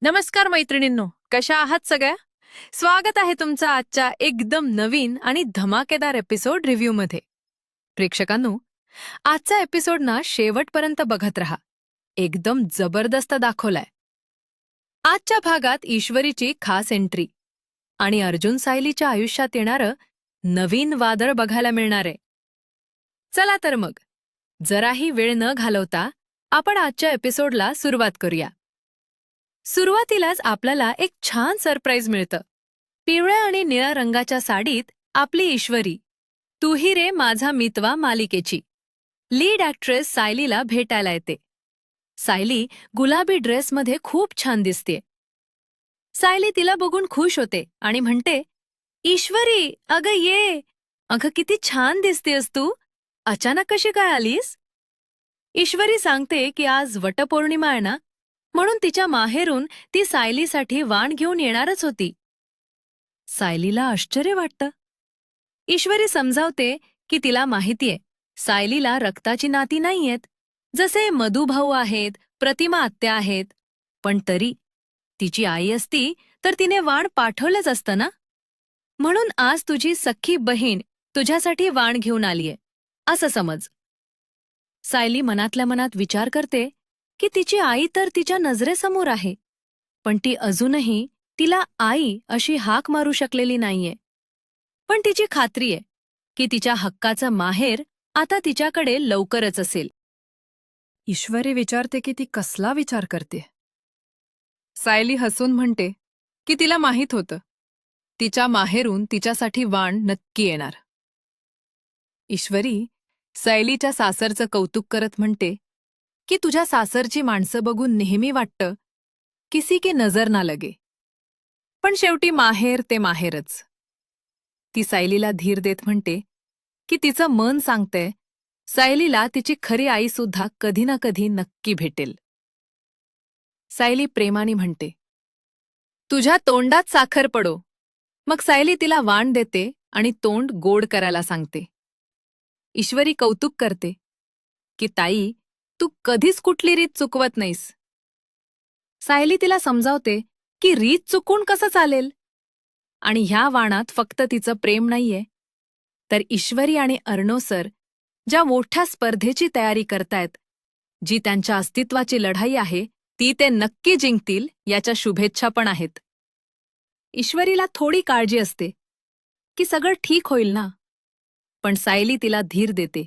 नमस्कार मैत्रिणींनो, कशा आहात सगळ्या? स्वागत आहे तुमचं आजच्या एकदम नवीन आणि धमाकेदार एपिसोड रिव्ह्यूमध्ये. प्रेक्षकांनो, आजचा एपिसोड ना शेवटपर्यंत बघत राहा. एकदम जबरदस्त दाखवलाय. आजच्या भागात ईश्वरीची खास एंट्री आणि अर्जुन सायलीच्या आयुष्यात येणारं नवीन वादळ बघायला मिळणार आहे. चला तर मग, जराही वेळ न घालवता आपण आजच्या एपिसोडला सुरुवात करूया. सुरुवातीलाच आपल्याला एक छान सरप्राईज मिळतं. पिवळ्या आणि निळ्या रंगाच्या साडीत आपली ईश्वरी, तू ही रे माझा मितवा मालिकेची लीड ॲक्ट्रेस सायलीला भेटायला येते. सायली गुलाबी ड्रेसमध्ये खूप छान दिसते. सायली तिला बघून खुश होते आणि म्हणते, ईश्वरी, अगं ये. अगं किती छान दिसतेस तू. अचानक कशी काय आलीस? ईश्वरी सांगते की आज वटपौर्णिमा आहे ना, म्हणून तिच्या माहेरून ती सायलीसाठी वाण घेऊन येणारच होती. सायलीला आश्चर्य वाटतं. ईश्वरी समजावते की तिला माहितीये, सायलीला रक्ताची नाती नाहीयेत. जसे मधुभाऊ आहेत, प्रतिमा आत्या आहेत. पण तरी तिची आई असती तर तिने वाण पाठवलंच असतं ना. म्हणून आज तुझी सख्खी बहीण तुझ्यासाठी वाण घेऊन आलीये, असं समज. सायली मनातल्या मनात विचार करते की तिची आई तर तिच्या नजरेसमोर आहे, पण ती अजूनही तिला आई अशी हाक मारू शकलेली नाहीये. पण तिची खात्री आहे की तिच्या हक्काचं माहेर आता तिच्याकडे लवकरच असेल. ईश्वरी विचारते की ती कसला विचार करते. सायली हसून म्हणते की तिला माहीत होतं, तिच्या माहेरून तिच्यासाठी वाण नक्की येणार. ईश्वरी सायलीच्या सासरचं कौतुक करत म्हणते की तुझ्या सासरची माणसं बघून नेहमी वाटतं, किसी की नजर ना लगे. पण शेवटी माहेर ते माहेरच. ती सायलीला धीर देत म्हणते की तिचं मन सांगतंय, सायलीला तिची खरी आईसुद्धा कधी ना कधी नक्की भेटेल. सायली प्रेमाने म्हणते, तुझ्या तोंडात साखर पडो. मग सायली तिला वाण देते आणि तोंड गोड करायला सांगते. ईश्वरी कौतुक करते की ताई, तू कधीच कुठली रीत चुकवत नाहीस. सायली तिला समजावते की रीत चुकून कसं चालेल. आणि ह्या वाणात फक्त तिचं प्रेम नाहीये, तर ईश्वरी आणि अर्णव सर ज्या मोठ्या स्पर्धेची तयारी करतायत, जी त्यांच्या अस्तित्वाची लढाई आहे, ती ते नक्की जिंकतील याच्या शुभेच्छा पण आहेत. ईश्वरीला थोडी काळजी असते की सगळं ठीक होईल ना, पण सायली तिला धीर देते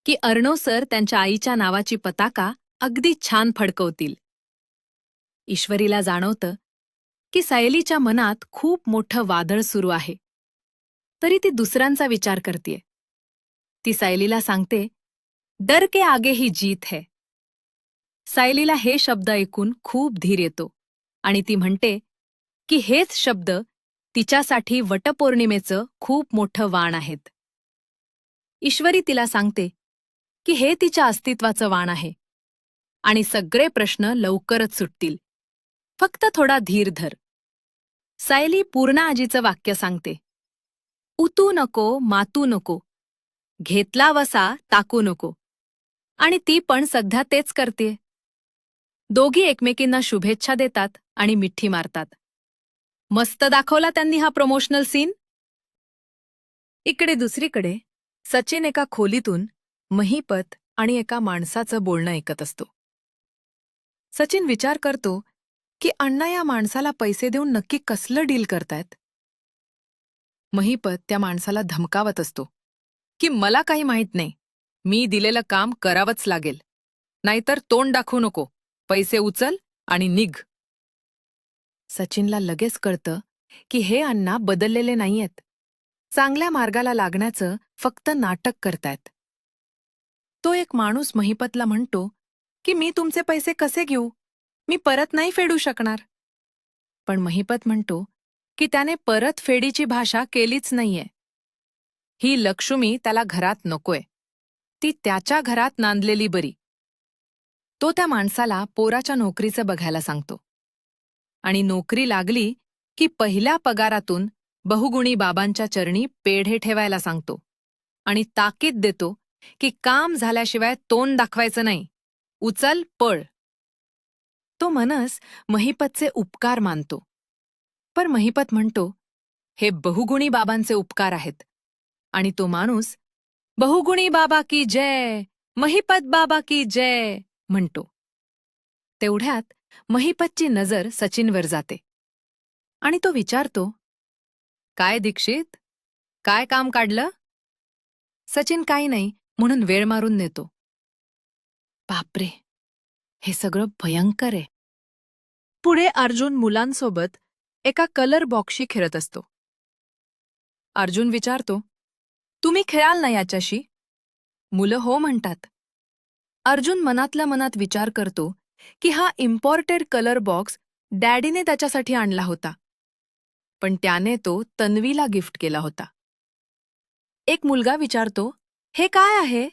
की अर्णव सर त्यांच्या आईच्या नावाची पताका अगदी छान फडकवतील. ईश्वरीला जाणवतं की सायलीच्या मनात खूप मोठं वादळ सुरू आहे, तरी ती दुसऱ्यांचा विचार करतेय. ती सायलीला सांगते, डर के आगे ही जीत है. सायलीला हे शब्द ऐकून खूप धीर येतो आणि ती म्हणते की हेच शब्द तिच्यासाठी वटपौर्णिमेचं खूप मोठं वाण आहेत. ईश्वरी तिला सांगते की हे तिच्या अस्तित्वाचं वाण आहे आणि सगळे प्रश्न लवकरच सुटतील. फक्त थोडा धीर धर. सायली पूर्णा आजीचं वाक्य सांगते, उतू नको मातू नको, घेतला वसा टाकू नको. आणि ती पण सध्या तेच करतेय. दोघी एकमेकींना शुभेच्छा देतात आणि मिठी मारतात. मस्त दाखवला त्यांनी हा प्रमोशनल सीन. इकडे दुसरीकडे सचिन एका खोलीतून महिपत आणि एका माणसाचं बोलणं ऐकत असतो. सचिन विचार करतो की अण्णा या माणसाला पैसे देऊन नक्की कसलं डील करतायत. महिपत त्या माणसाला धमकावत असतो की मला काही माहीत नाही, मी दिलेलं काम करावंच लागेल, नाहीतर तोंड दाखवू नको, पैसे उचल आणि निघ. सचिनला लगेच कळतं की हे अण्णा बदललेले नाहीयेत, चांगल्या मार्गाला लागण्याचं फक्त नाटक करतायत. तो एक माणूस महिपतला म्हणतो की मी तुमचे पैसे कसे घेऊ, मी परत नाही फेडू शकणार. पण महिपत म्हणतो की त्याने परत फेडीची भाषा केलीच नाहीये. ही लक्ष्मी त्याला घरात नकोय, ती त्याच्या घरात नांदलेली बरी. तो त्या माणसाला पोराच्या नोकरीचं बघायला सांगतो आणि नोकरी लागली की पहिल्या पगारातून बहुगुणी बाबांच्या चरणी पेढे ठेवायला सांगतो आणि ताकीद देतो की काम झाल्याशिवाय तोंड दाखवायचं नाही, उचल पळ. तो मनस महिपतचे उपकार मानतो. पर महिपत म्हणतो, हे बहुगुणी बाबांचे उपकार आहेत. आणि तो माणूस बहुगुणी बाबा की जय, महिपत बाबा की जय म्हणतो. तेवढ्यात महिपतची नजर सचिनवर जाते आणि तो विचारतो, काय दीक्षित, काय काम काढलं? सचिन काही नाही म्हणून वेळ मारून नेतो. बापरे, हे सगळं भयंकर आहे. पुढे अर्जुन मुलांसोबत एका कलर बॉक्सशी खेळत असतो. अर्जुन विचारतो, तुम्ही खेळाल ना याच्याशी? मुलं हो म्हणतात. अर्जुन मनातल्या मनात विचार करतो की हा इम्पॉर्टेड कलर बॉक्स डॅडीने त्याच्यासाठी आणला होता, पण त्याने तो तन्वीला गिफ्ट केला होता. एक मुलगा विचारतो, हे काय आहे?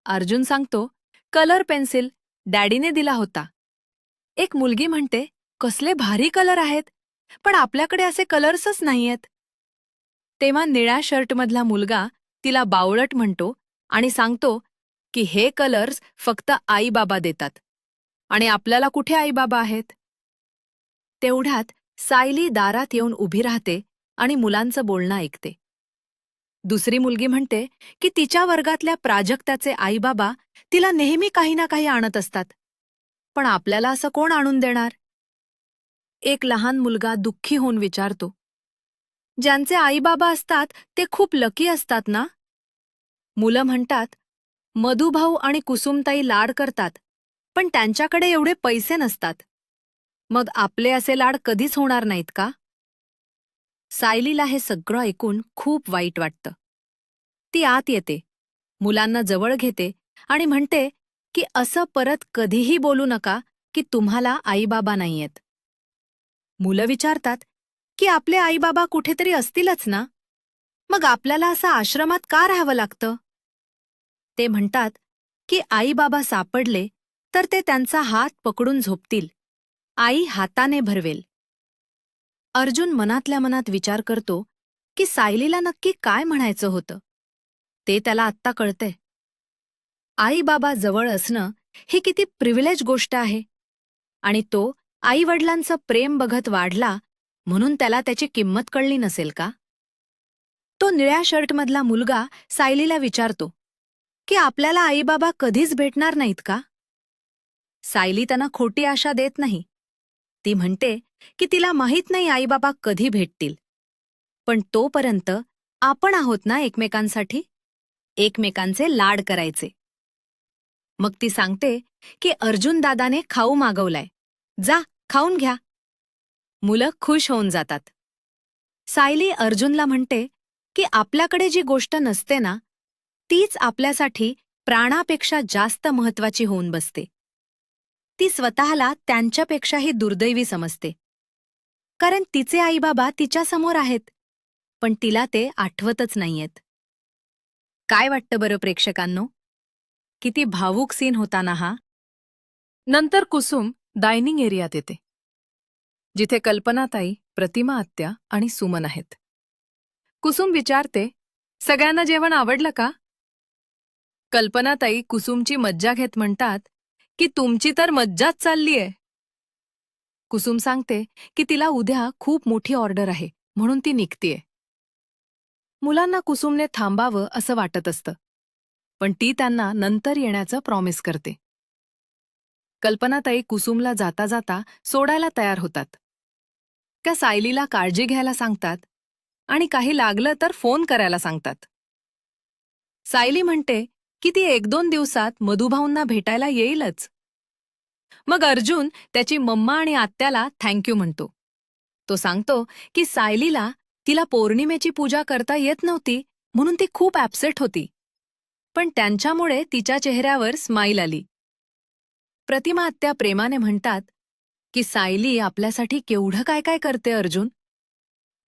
अर्जुन सांगतो, कलर पेन्सिल, डॅडीने दिला होता. एक मुलगी म्हणते, कसले भारी कलर आहेत, पण आपल्याकडे असे कलर्सच नाहीयेत. तेव्हा निळ्या शर्टमधला मुलगा तिला बावळट म्हणतो आणि सांगतो की हे कलर्स फक्त आई-बाबा देतात आणि आपल्याला कुठे आई-बाबा आहेत. तेवढ्यात सायली दारात येऊन उभी राहते आणि मुलांचं बोलणं ऐकते. दुसरी मुलगी म्हणते की तिच्या वर्गातल्या प्राजक्ताचे आई-बाबा तिला नेहमी काही ना काही आणत असतात, पण आपल्याला असं कोण आणून देणार? एक लहान मुलगा दुःखी होऊन विचारतो, ज्यांचे आई-बाबा असतात ते खूप लकी असतात ना? मुलं म्हणतात, मधुभाऊ आणि कुसुमताई लाड करतात, पण त्यांच्याकडे एवढे पैसे नसतात. मग आपले असे लाड कधीच होणार नाहीत का? सायलीला हे सगळं ऐकून खूप वाईट वाटतं. ती आत येते, मुलांना जवळ घेते आणि म्हणते की असं परत कधीही बोलू नका की तुम्हाला आईबाबा नाहीयेत. मुलं विचारतात की आपले आईबाबा कुठेतरी असतीलच ना? मग आपल्याला असं आश्रमात का राहावं लागतं? ते म्हणतात की आईबाबा सापडले तर ते त्यांचा हात पकडून झोपतील, आई हाताने भरवेल. अर्जुन मनातल्या मनात विचार करतो की सायलीला नक्की काय म्हणायचं होतं. ते त्याला आत्ता कळतंय. आई-बाबा जवळ असणं ही किती प्रिव्हिलेज गोष्ट आहे, आणि तो आई-वडिलांचं प्रेम बघत वाढला म्हणून त्याला त्याची किंमत कळली नसेल का? तो निळ्या शर्टमधला मुलगा सायलीला विचारतो की आपल्याला आई-बाबा कधीच भेटणार नाहीत का? सायली त्यांना खोटी आशा देत नाही. ती म्हणते की तिला माहीत नाही आई-बाबा कधी भेटतील, पण तोपर्यंत आपण आहोत ना एकमेकांसाठी, एकमेकांचे लाड करायचे. मग ती सांगते की अर्जुन दादाने खाऊ मागवलाय, जा खाऊन घ्या. मुलं खुश होऊन जातात. सायली अर्जुनला म्हणते की आपल्याकडे जी गोष्ट नसते ना, तीच आपल्यासाठी प्राणापेक्षा जास्त महत्वाची होऊन बसते. ती स्वतःला त्यांच्यापेक्षाही दुर्दैवी समजते, कारण तिचे आईबाबा तिच्यासमोर आहेत, पण तिला ते आठवतच नाहीयेत. काय वाटतं बरं प्रेक्षकांनो? किती भावूक सीन होता ना हा? नंतर कुसुम डायनिंग एरियात येते, जिथे कल्पनाताई, प्रतिमा आत्या आणि सुमन आहेत. कुसुम विचारते, सगळ्यांना जेवण आवडलं का? कल्पनाताई कुसुमची मज्जा घेत म्हणतात की तुमची तर मज्जाच चाललीये. कुसुम सांगते की तिला उद्या खूप मोठी ऑर्डर आहे म्हणून ती निघतीये. मुलांना कुसुमने थांबावं असं वाटत असतं, पण ती त्यांना नंतर येण्याचं प्रॉमिस करते. कल्पनाताई कुसुमला जाता जाता सोडायला तयार होतात. त्या सायलीला काळजी घ्यायला सांगतात आणि काही लागलं तर फोन करायला सांगतात. सायली म्हणते की ती 1-2 दिवसात मधुभाऊंना भेटायला येईलच. मग अर्जुन त्याची मम्मा आणि आत्याला थँक्यू म्हणतो. तो सांगतो की सायलीला तिला पौर्णिमेची पूजा करता येत नव्हती म्हणून ती खूप ॲपसेट होती, पण त्यांच्यामुळे तिच्या चेहऱ्यावर स्माईल आली. प्रतिमा आत्या प्रेमाने म्हणतात की सायली आपल्यासाठी केवढं काय काय करते अर्जुन.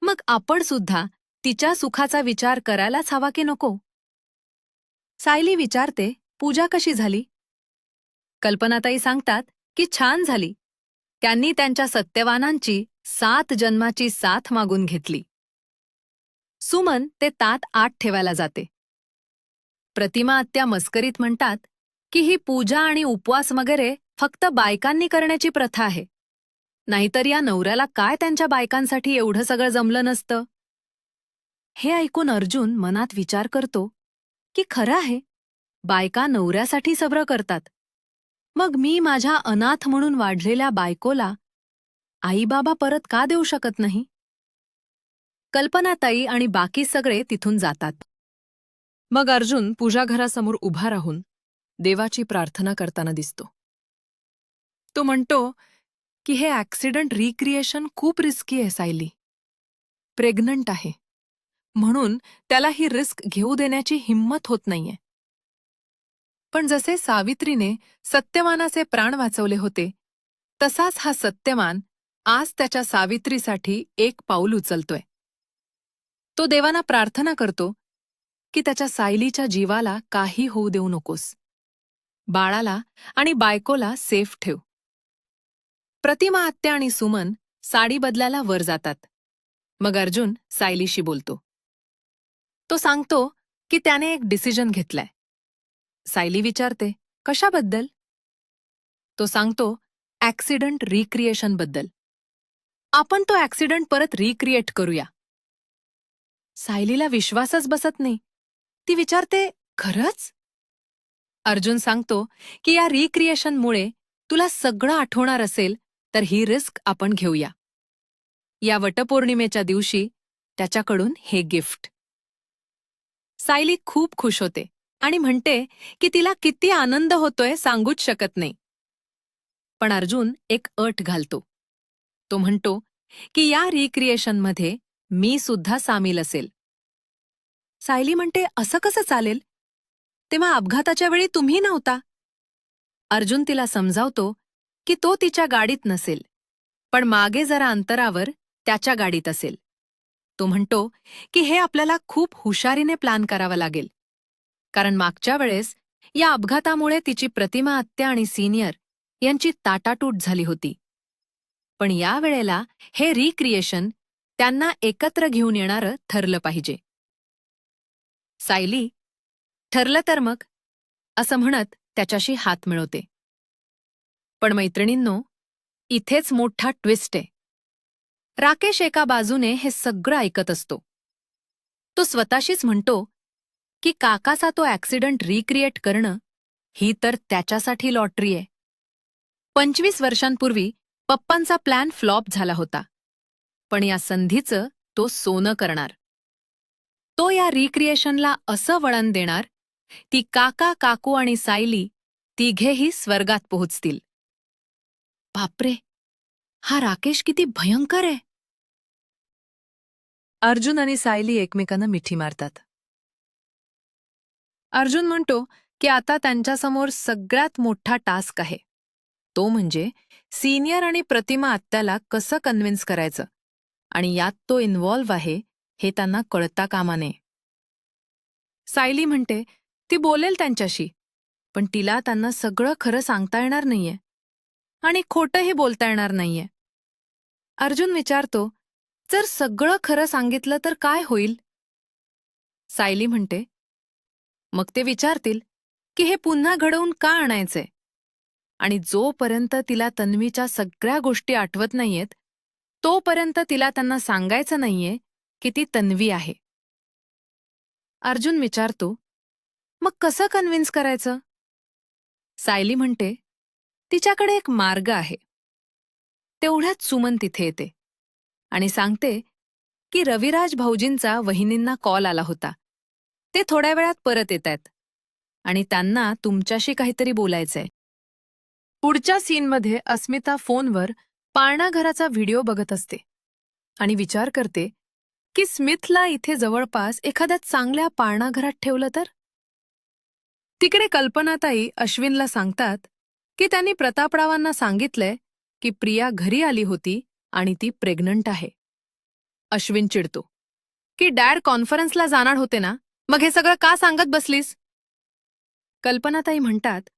मग आपण सुद्धा तिच्या सुखाचा विचार करायलाच हवा की नको? सायली विचारते, पूजा कशी झाली? कल्पनाताई सांगतात की छान झाली. त्यांनी त्यांच्या सत्यवानांची 7 जन्माची साथ मागून घेतली. सुमन ते ताट आत ठेवायला जाते. प्रतिमा आत्या मस्करीत म्हणतात की ही पूजा आणि उपवास वगैरे फक्त बायकांनी करण्याची प्रथा आहे. नाहीतर या नवऱ्याला काय त्यांच्या बायकांसाठी एवढं सगळं जमलं नसतं. हे ऐकून अर्जुन मनात विचार करतो की खरं आहे, बायका नवऱ्यासाठी सगळं करतात. मग मी माझ्या अनाथ म्हणून वाढलेल्या बायकोला आईबाबा परत का देऊ शकत नाही? कल्पनाताई आणि बाकी सगळे तिथून जातात. मग अर्जुन पूजाघरासमोर उभा राहून देवाची प्रार्थना करताना दिसतो. तो म्हणतो की हे ॲक्सिडंट रिक्रिएशन खूप रिस्की आहे सायली. प्रेग्नंट आहे. म्हणून त्याला ही रिस्क घेऊ देण्याची हिंमत होत नाहीये. पण जसे सावित्रीने सत्यवानाचे प्राण वाचवले होते, तसाच हा सत्यवान आज त्याच्या सावित्रीसाठी एक पाऊल उचलतोय. तो देवांना प्रार्थना करतो की त्याच्या सायलीच्या जीवाला काही होऊ देऊ नकोस. बाळाला आणि बायकोला सेफ ठेव. प्रतिमा आत्या आणि सुमन साडी बदलायला वर जातात. मग अर्जुन सायलीशी बोलतो. तो सांगतो की त्याने एक डिसिजन घेतलाय. सायली विचारते, कशाबद्दल? तो सांगतो, ॲक्सिडंट रिक्रिएशनबद्दल. आपण तो ॲक्सिडंट परत रिक्रिएट करूया. सायलीला विश्वासच बसत नाही. ती विचारते, खरंच? अर्जुन सांगतो की या रिक्रिएशनमुळे तुला सगळं आठवणार असेल तर ही रिस्क आपण घेऊया. या वटपौर्णिमेच्या दिवशी त्याच्याकडून हे गिफ्ट. सायली खूप खुश होते आणि म्हणते की तिला किती आनंद होतोय सांगूच शकत नाही. पण अर्जुन एक अट घालतो. तो म्हणतो की या रिक्रिएशनमध्ये मी सुद्धा सामील असेल. सायली म्हणते, असं कसं चालेल? तेव्हा अपघाताच्या वेळी तुम्ही नव्हता. अर्जुन तिला समजावतो की तो तिच्या गाडीत नसेल, पण मागे जरा अंतरावर त्याच्या गाडीत असेल. तो म्हणतो की हे आपल्याला खूप हुशारीने प्लॅन करावं लागेल, कारण मागच्या वेळेस या अपघातामुळे तिची प्रतिमा आत्या आणि सिनियर यांची ताटाटूट झाली होती. पण या वेळेला हे रिक्रिएशन त्यांना एकत्र घेऊन येणारं ठरलं पाहिजे. सायली, ठरलं तर मग, असं म्हणत त्याच्याशी हात मिळवते. पण मैत्रिणींनो, इथेच मोठा ट्विस्ट आहे. राकेश एका बाजूने हे सगळं ऐकत असतो. तो स्वतःशीच म्हणतो की काकाचा तो ॲक्सिडंट रिक्रिएट करणं ही तर त्याच्यासाठी लॉटरी आहे. 25 वर्षांपूर्वी पप्पांचा प्लॅन फ्लॉप झाला होता, पण या संधीचं तो सोनं करणार. तो या रिक्रिएशनला असं वळण देणार ती काका, काकू आणि सायली तिघेही स्वर्गात पोहोचतील. बापरे, हा राकेश किती भयंकर आहे. अर्जुन आणि सायली एकमेकांना मिठी मारतात. अर्जुन म्हणतो की आता त्यांच्यासमोर सगळ्यात मोठा टास्क आहे. तो म्हणजे सिनियर आणि प्रतिमा आत्याला कसं कन्व्हिन्स करायचं, आणि यात तो इन्व्हॉल्व्ह आहे हे त्यांना कळता कामा नये. सायली म्हणते ती बोलेल त्यांच्याशी, पण तिला त्यांना सगळं खरं सांगता येणार नाहीये आणि खोटंही बोलता येणार नाहीये. अर्जुन विचारतो, जर सगळं खरं सांगितलं तर काय होईल? सायली म्हणते, मग ते विचारतील की हे पुन्हा घडवून का आणायचंय, आणि जोपर्यंत तिला तन्वीच्या सगळ्या गोष्टी आठवत नाहीयेत तोपर्यंत तिला त्यांना सांगायचं नाहीये की ती तन्वी आहे. अर्जुन विचारतो, मग कसं कन्व्हिन्स करायचं? सायली म्हणते, तिच्याकडे एक मार्ग आहे. तेवढ्यात सुमन तिथे येते आणि सांगते की रविराज भाऊजींचा वहिनींना कॉल आला होता. ते थोड्या वेळात परत येतायत आणि त्यांना तुमच्याशी काहीतरी बोलायचंय. पुढच्या सीनमध्ये अस्मिता फोनवर पाळणाघराचा व्हिडिओ बघत असते आणि विचार करते की स्मिथला इथे जवळपास एखाद्या चांगल्या पाळणाघरात ठेवलं तर? तिकडे कल्पनाताई अश्विनला सांगतात की त्यांनी प्रतापरावांना सांगितलंय की प्रिया घरी आली होती आणि ती प्रेग्नंट आहे. अश्विन चिडतो की डॅड कॉन्फरन्सला जाणार होते ना, मग हे सगळं का सांगत बसलीस? कल्पनाताई म्हणतात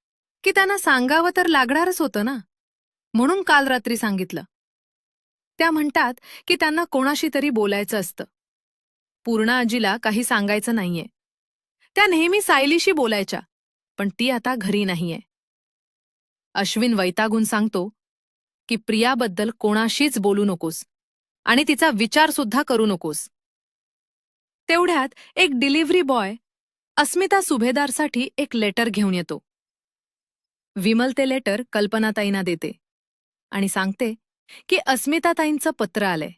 की त्यांना सांगावं तर लागणारच होतं ना, म्हणून काल रात्री सांगितलं. त्या म्हणतात की त्यांना कोणाशी तरी बोलायचं असतं. पूर्णा आजीला काही सांगायचं नाहीये. त्या नेहमी सायलीशी बोलायच्या, पण ती आता घरी नाहीये. अश्विन वैतागून सांगतो की प्रियाबद्दल कोणाशीच बोलू नकोस आणि तिचा विचार सुद्धा करू नकोस. तेवढ्यात एक डिलिव्हरी बॉय अस्मिता सुभेदारसाठी एक लेटर घेऊन येतो. विमल ते लेटर कल्पनाताईंना देते आणि सांगते की अस्मिताताईंचं पत्र आलंय.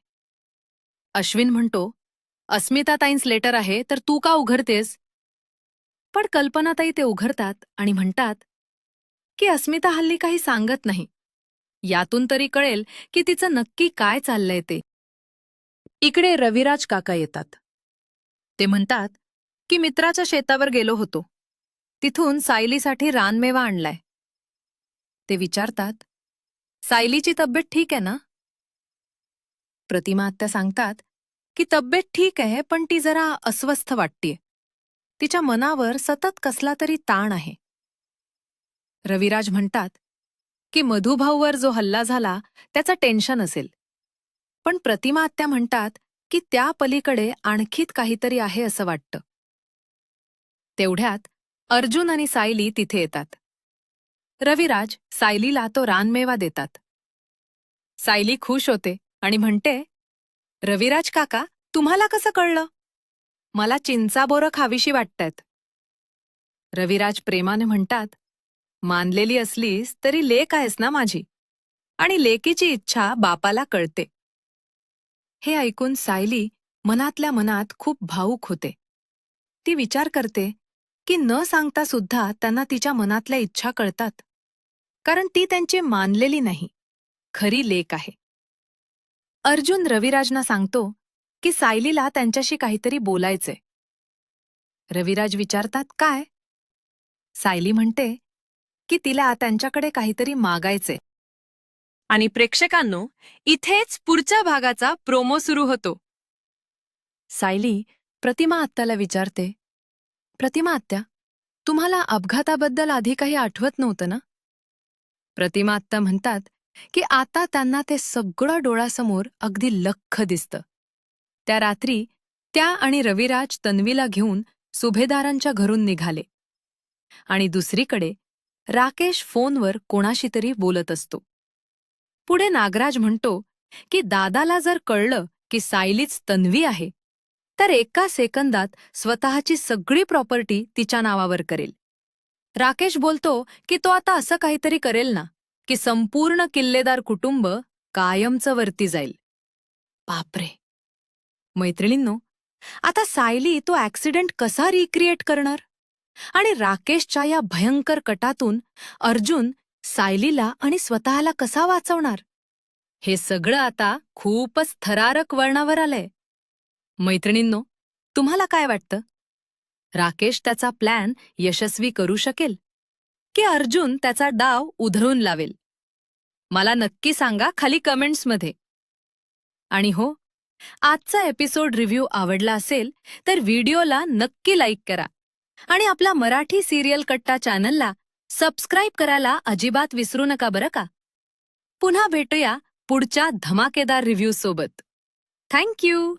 अश्विन म्हणतो, अस्मिताताईंच लेटर आहे तर तू का उघडतेस? पण कल्पनाताई ते उघडतात आणि म्हणतात की अस्मिता हल्ली काही सांगत नाही. यातून तरी कळेल की तिचं नक्की काय चाललंय ते. इकडे रविराज काका येतात. ते म्हणतात की मित्राच्या शेतावर गेलो होतो. तिथून सायलीसाठी रानमेवा आणलाय. ते विचारतात, सायलीची तब्येत ठीक आहे ना? प्रतिमा आत्या सांगतात की तब्येत ठीक आहे पण ती जरा अस्वस्थ वाटतेय. तिच्या मनावर सतत कसला तरी ताण आहे. रविराज म्हणतात की मधुभाऊवर जो हल्ला झाला त्याचं टेन्शन असेल. पण प्रतिमा आत्या म्हणतात की त्या पलीकडे आणखीत काहीतरी आहे असं वाटतं. तेवढ्यात अर्जुन आणि सायली तिथे येतात. रविराज सायलीला तो रानमेवा देतात. सायली खुश होते आणि म्हणते, रविराज काका, तुम्हाला कसं कळलं? मला चिंचाबोरं खावीशी वाटतायत. रविराज प्रेमाने म्हणतात, मानलेली असलीस तरी लेक आहेस ना माझी, आणि लेकीची इच्छा बापाला कळते. हे ऐकून सायली मनातल्या मनात खूप भावूक होते. ती विचार करते की न सांगता सुद्धा त्यांना तिच्या मनातल्या इच्छा कळतात, कारण ती त्यांची मानलेली नाही, खरी लेक आहे. अर्जुन रविराजना सांगतो की सायलीला त्यांच्याशी काहीतरी बोलायचंय. रविराज विचारतात, काय? सायली म्हणते की तिला त्यांच्याकडे काहीतरी मागायचंय. आणि प्रेक्षकांनो, इथेच पुढच्या भागाचा प्रोमो सुरू होतो. सायली प्रतिमा आत्याला विचारते, प्रतिमा आत्या, तुम्हाला अपघाताबद्दल आधी काही आठवत नव्हतं ना? प्रतिमा आत्या म्हणतात की आता त्यांना ते सगळं डोळ्यासमोर अगदी लख्ख दिसतं. त्या रात्री त्या आणि रविराज तन्वीला घेऊन सुभेदारांच्या घरून निघाले. आणि दुसरीकडे राकेश फोनवर कोणाशी तरी बोलत असतो. पुढे नागराज म्हणतो की दादाला जर कळलं की सायलीच तन्वी आहे तर एका सेकंदात स्वतःची सगळी प्रॉपर्टी तिच्या नावावर करेल. राकेश बोलतो की तो आता असं काहीतरी करेल ना की संपूर्ण किल्लेदार कुटुंब कायमचं वरती जाईल. बापरे. मैत्रिणींनो, आता सायली तो ॲक्सिडेंट कसा रिक्रिएट करणार? आणि राकेशच्या या भयंकर कटातून अर्जुन सायलीला आणि स्वतःला कसा वाचवणार? हे सगळं आता खूपच थरारक वळणावर आलंय. मैत्रिणींनो, तुम्हाला काय वाटतं? राकेश त्याचा प्लॅन यशस्वी करू शकेल की अर्जुन त्याचा डाव उधळून लावेल? मला नक्की सांगा खाली कमेंट्समध्ये. आणि हो, आजचा एपिसोड रिव्ह्यू आवडला असेल तर व्हिडिओला नक्की लाईक करा आणि आपला मराठी सिरियल कट्टा चॅनलला सबस्क्राईब करायला अजिबात विसरू नका बरं का. पुन्हा भेटूया पुढच्या धमाकेदार रिव्ह्यू सोबत. Thank you.